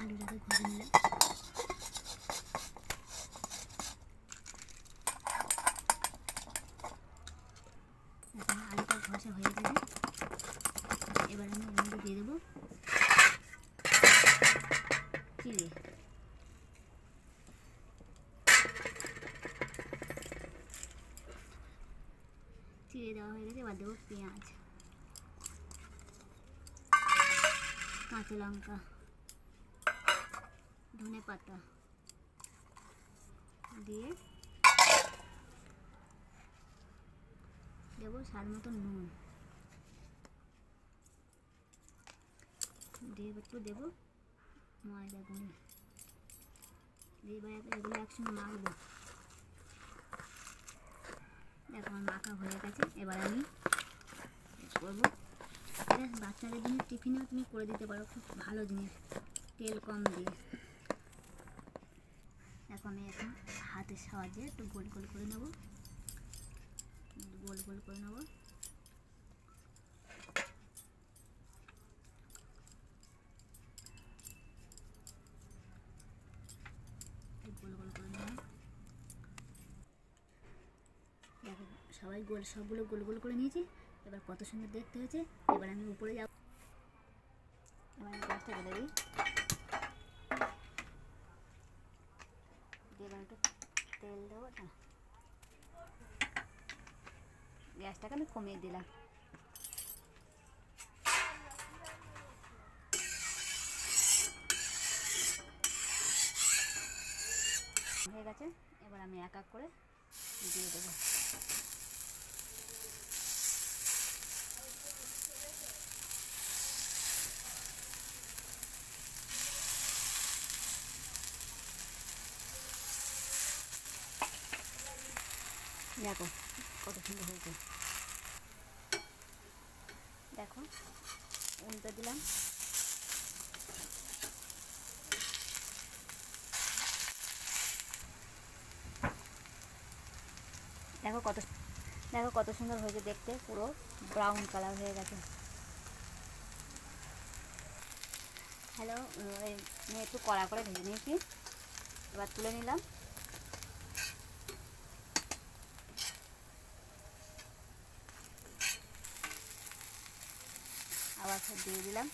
আলুটাকে ঘষে নিলাম। এখন আলুটা ঘষা হয়ে গেছে, এবার আমি এর মধ্যে দিয়ে দেবো চিড়ে। চিড়ে দেওয়া হয়ে গেছে, এবার দেবো পেঁয়াজ, কাঁচা লঙ্কা, ধনে পাতা দিয়ে দেবো স্বাদ মতো নুন, দিয়ে একটু দেবো ময়দা গুঁড়ি দিয়ে এবার এগুলো একসঙ্গে মাখবো। দেখো আমার মাখা হয়ে গেছে, এবার আমি করবো। এটা বাচ্চাদের জন্য টিফিনেও তুমি করে দিতে পারো, খুব ভালো জিনিস, তেল কম দিয়ে। দেখো আমি এখন হাতের সাহায্যে একটু গোল গোল করে নেব, গোল গোল করে নেব। গোল গোল করে নেব। দেখো সবাই সবগুলো গোল গোল করে নিয়েছি, এবার কত সুন্দর দেখতে হয়েছে। এবার আমি উপরে যাব, এবার আমি গ্যাসটা জ্বেলে দিই, দিয়ে এবার একটু তেল দেবো না, গ্যাসটাকে আমি কমিয়ে দিলাম। হয়ে গেছে, এবার আমি এক এক করে দিয়ে দেবো। দেখো কত সুন্দর হয়েছে, দেখো উল্টে দিলাম। দেখো কত সুন্দর হয়েছে দেখতে, পুরো ব্রাউন কালার হয়ে গেছে। হ্যালো, আমি একটু কড়া করে ভেজে নিয়েছি, এবার তুলে নিলাম। আবার সব দিয়ে দিলাম।